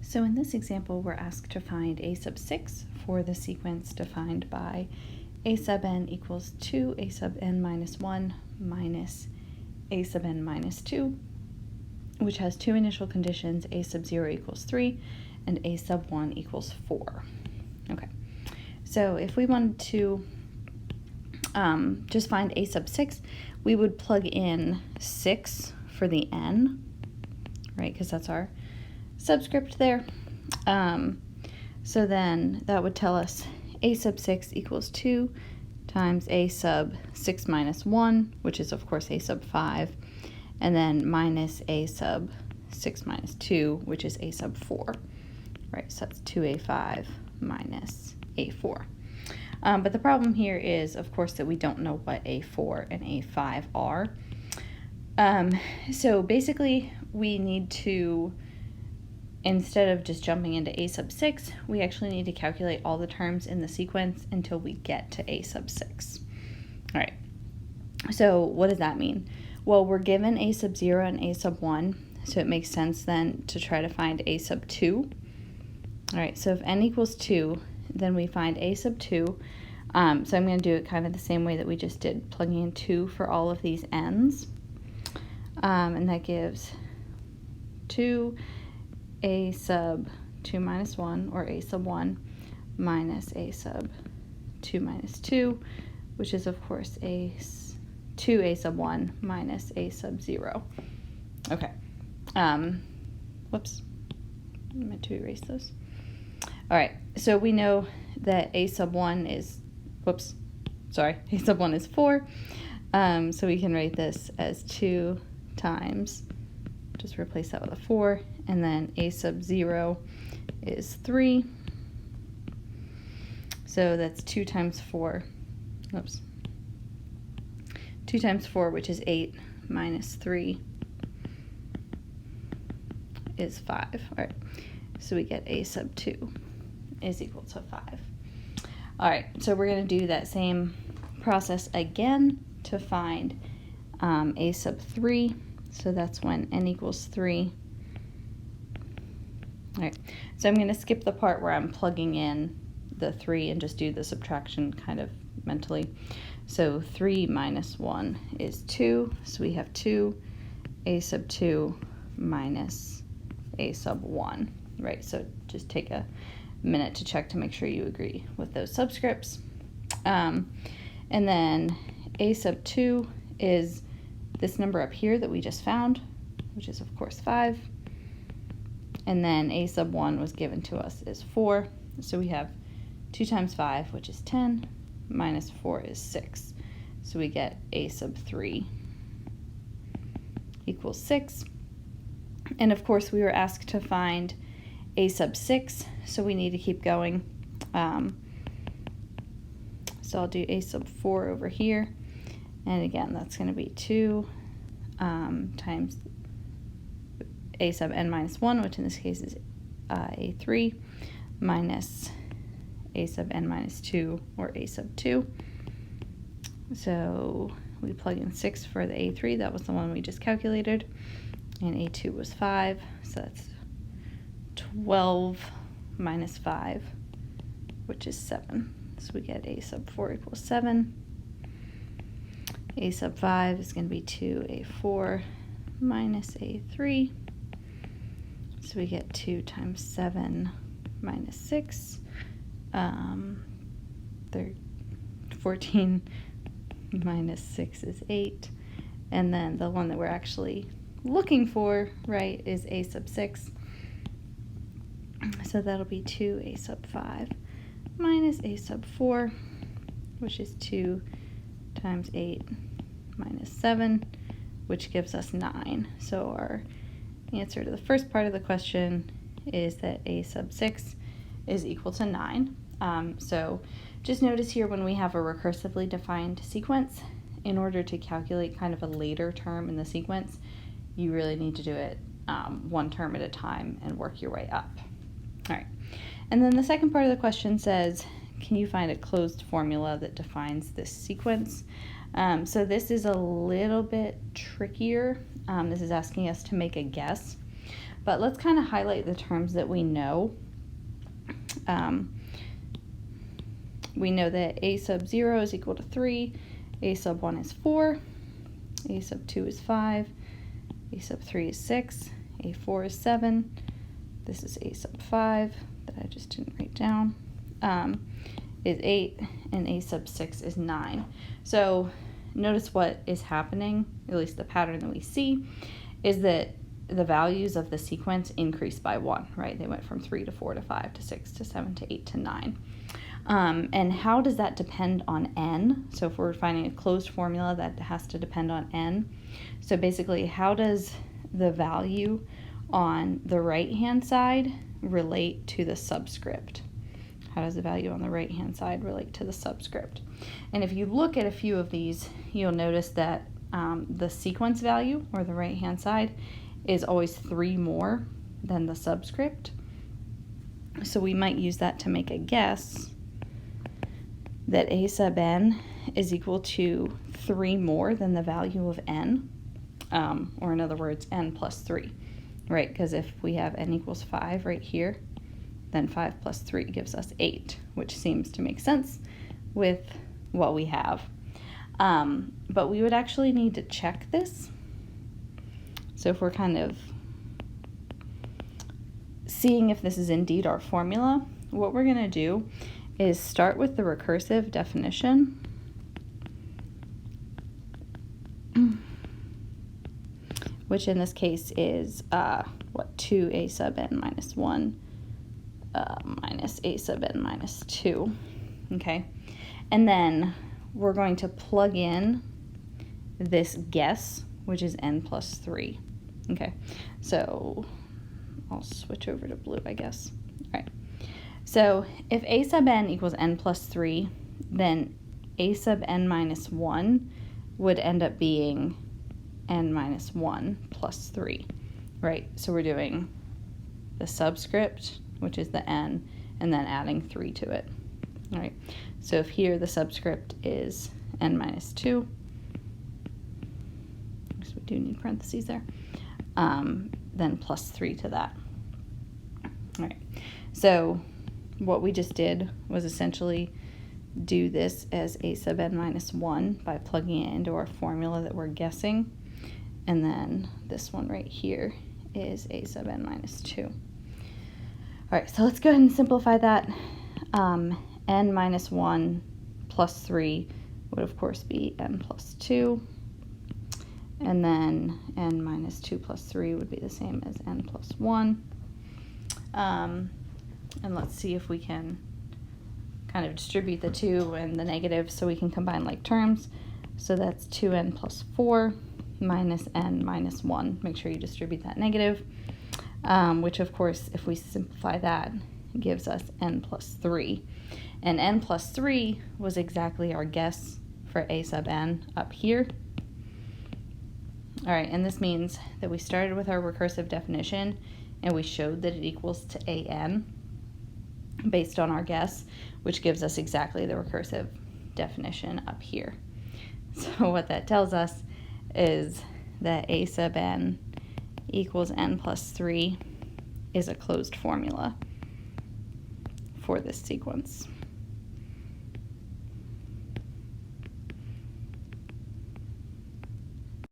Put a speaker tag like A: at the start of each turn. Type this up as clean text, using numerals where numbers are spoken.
A: So in this example, we're asked to find a sub 6 for the sequence defined by a sub n equals 2 a sub n minus 1 minus a sub n minus 2, which has two initial conditions, a sub 0 equals 3 and a sub 1 equals 4. Okay, so if we wanted to just find a sub 6, we would plug in 6 for the n, right, because that's our subscript there. So then that would tell us a sub 6 equals 2 times a sub 6 minus 1, which is of course a sub 5, and then minus a sub 6 minus 2, which is a sub 4, right? So that's 2a5 minus a4. But the problem here is, of course, that we don't know what a4 and a5 are. So basically, we need to, instead of just jumping into a sub 6, we actually need to calculate all the terms in the sequence until we get to a sub 6. All right, so what does that mean? Well, we're given a sub 0 and a sub 1, so it makes sense then to try to find a sub 2. All right, so if n equals 2, then we find a sub 2. So I'm going to do it kind of the same way that we just did, plugging in 2 for all of these n's. And that gives 2 a sub 2 minus 1, or a sub 1, minus a sub 2 minus 2, which is of course 2 a sub 1 minus a sub 0. Okay. Whoops. I meant to erase those. All right, so we know that a sub 1 is, a sub 1 is 4. So we can write this as 2 times, just replace that with a 4, and then a sub 0 is 3. So that's 2 times 4, 2 times 4, which is 8, minus 3 is 5. All right, so we get a sub 2 is equal to 5. All right, so we're going to do that same process again to find a sub 3. So that's when n equals 3. All right, so I'm going to skip the part where I'm plugging in the 3 and just do the subtraction kind of mentally. So 3 minus 1 is 2. So we have 2 a sub 2 minus a sub 1, right? So just take a minute to check to make sure you agree with those subscripts. And then a sub 2 is this number up here that we just found, which is of course 5. And then a sub 1 was given to us is 4. So we have 2 times 5, which is 10, minus 4 is 6. So we get a sub 3 equals 6. And of course we were asked to find a sub 6, so we need to keep going. So I'll do a sub 4 over here. And again, that's going to be 2 times a sub n minus 1, which in this case is a 3, minus a sub n minus 2, or a sub 2. So we plug in 6 for the a3, that was the one we just calculated, and a2 was 5, so that's 12 minus 5, which is 7. So we get a sub 4 equals 7. A sub 5 is going to be 2a4 minus a3. So we get 2 times 7 minus 6. 14 minus 6 is 8. And then the one that we're actually looking for, right, is a sub 6. So that'll be 2a sub 5 minus a sub 4, which is 2 times 8 minus 7, which gives us 9. So our answer to the first part of the question is that a sub 6 is equal to 9. So just notice here when we have a recursively defined sequence, in order to calculate kind of a later term in the sequence, you really need to do it one term at a time and work your way up. All right, and then the second part of the question says, can you find a closed formula that defines this sequence? So this is a little bit trickier. This is asking us to make a guess. But let's kind of highlight the terms that we know. We know that a sub 0 is equal to 3, a sub 1 is 4, a sub 2 is 5, a sub 3 is 6, a 4 is 7, this is a sub 5 that I just didn't write down, is 8, and a sub 6 is 9. So notice what is happening, at least the pattern that we see, is that the values of the sequence increased by 1, right? They went from 3 to 4 to 5 to 6 to 7 to 8 to 9. And how does that depend on n? So if we're finding a closed formula, that has to depend on n. So basically, how does the value on the right-hand side relate to the subscript? How does the value on the right-hand side relate to the subscript? And if you look at a few of these, you'll notice that the sequence value, or the right-hand side, is always 3 more than the subscript. So we might use that to make a guess that a sub n is equal to 3 more than the value of n, or in other words, n plus 3, right? Because if we have n equals 5 right here, then 5 plus 3 gives us 8, which seems to make sense with what we have. But we would actually need to check this. So if we're kind of seeing if this is indeed our formula, what we're going to do is start with the recursive definition. Which in this case is 2a sub n minus 1 minus a sub n minus 2. Okay, and then we're going to plug in this guess, which is n plus 3. Okay, so I'll switch over to blue, I guess. All right. So if a sub n equals n plus 3, then a sub n minus 1 would end up being n minus 1 plus 3, right? So we're doing the subscript, which is the n, and then adding 3 to it. All right. So if here the subscript is n minus 2, because we do need parentheses there, then plus 3 to that. All right. So what we just did was essentially do this as a sub n minus 1 by plugging it into our formula that we're guessing. And then this one right here is a sub n minus 2. All right, so let's go ahead and simplify that. N minus 1 plus 3 would, of course, be n plus 2. And then n minus 2 plus 3 would be the same as n plus 1. And let's see if we can kind of distribute the 2 and the negative so we can combine like terms. So that's 2n plus 4 minus n minus 1. Make sure you distribute that negative, which of course, if we simplify that, gives us n plus 3. And n plus 3 was exactly our guess for a sub n up here. All right, and this means that we started with our recursive definition and we showed that it equals to an based on our guess, which gives us exactly the recursive definition up here. So what that tells us is that a sub n equals n plus 3 is a closed formula for this sequence.